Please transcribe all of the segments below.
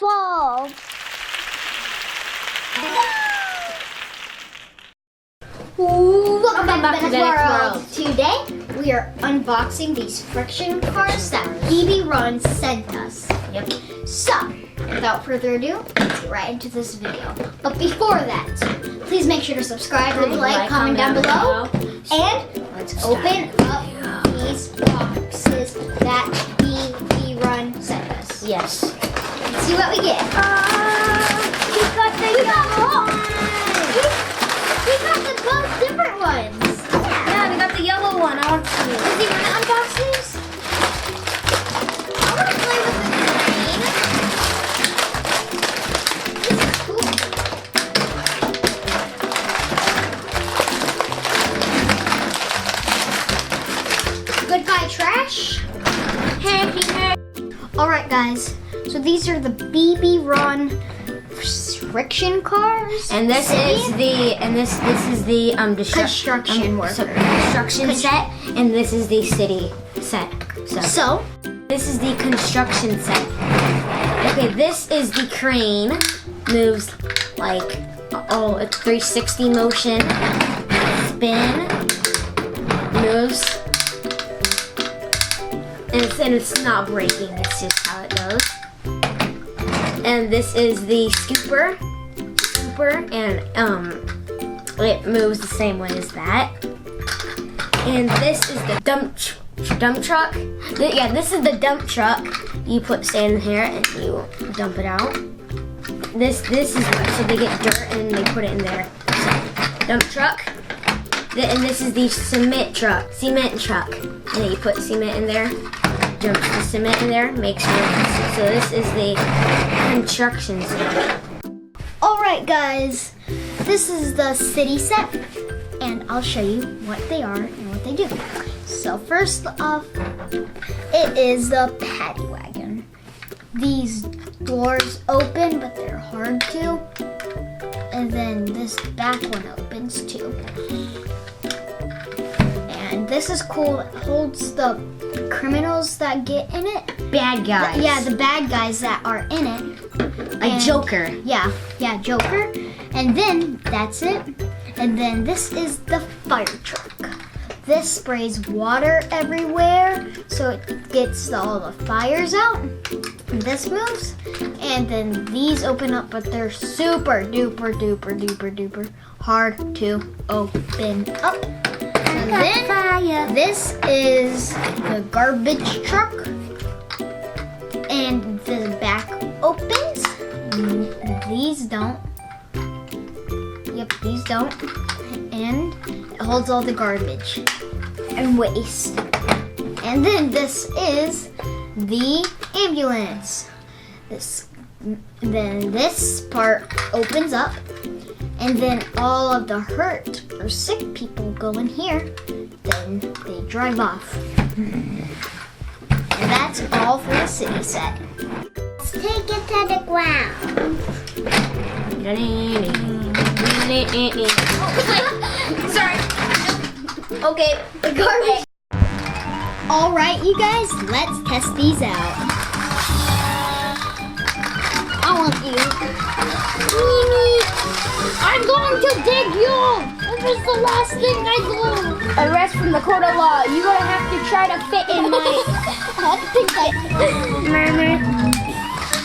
wall. Welcome back to the world. Today we are unboxing these friction cars that BeeBeeRun sent us. Yep. So, without further ado, let's get right into this video. But before that, please make sure to subscribe, leave a like, comment down below, and let's open up these boxes that BeeBeeRun sent us. Yes. Let's see what we get. We got the yellow one. We got the both different ones. Yeah, we got the yellow one. I want to see it. Does he want to unbox these? I want to play with the green. This is cool. Goodbye, trash. Hey. Alright, guys. So these are the BeeBeeRun friction cars. And this is the Construction worker. Construction set, and this is the city set. So This is the construction set. Okay, this is the crane. Moves like, it's 360 motion. Spin. Moves. And it's not breaking, it's just how it goes. And this is the scooper, and it moves the same way as that. And this is the dump truck. This is the dump truck. You put sand in here and you dump it out. This is so they get dirt and they put it in there. So, dump truck. And this is the cement truck. And then you put cement in there. Dumps the cement in there, makes it. So this is the construction set. alright, guys, this is the city set, and I'll show you what they are and what they do. So first off, it is the paddy wagon. These doors open, but they're hard to. And then this back one opens too. And this is cool. It holds the criminals that get in it. Bad guys. Yeah, the bad guys that are in it. Like Joker. Yeah, Joker. And then that's it. And then this is the fire truck. This sprays water everywhere, so it gets all the fires out. And this moves. And then these open up, but they're super duper hard to open up. And then this is the garbage truck. And the back opens. These don't. Yep, these don't. And it holds all the garbage and waste. And then this is the ambulance. Then this part opens up, and then all of the hurt or sick people go in here. Then they drive off. And that's all for the city set. Let's take it to the ground. Sorry. Okay. The garbage. Alright, you guys, let's test these out. I want you. I'm going to dig you. This is the last thing I do. Arrest from the court of law. You're gonna have to try to fit in my.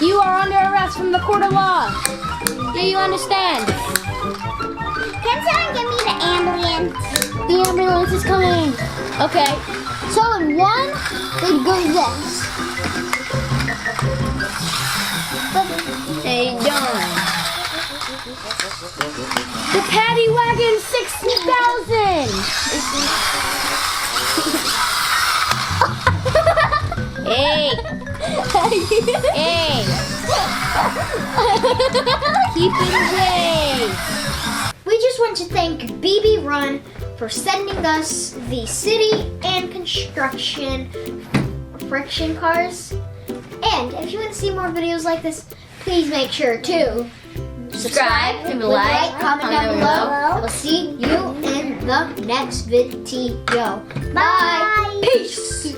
You are under arrest from the court of law. Do you understand? Can someone give me the ambulance? The ambulance is coming. Okay. So in one, they go this. They done. The paddy wagon 60,000. Hey. Hey. Keep it away. We just want to thank BeeBeeRun for sending us the city and construction friction cars. And if you want to see more videos like this, please make sure to subscribe, leave a like, comment down below. We'll see you in the next video. Bye. Peace.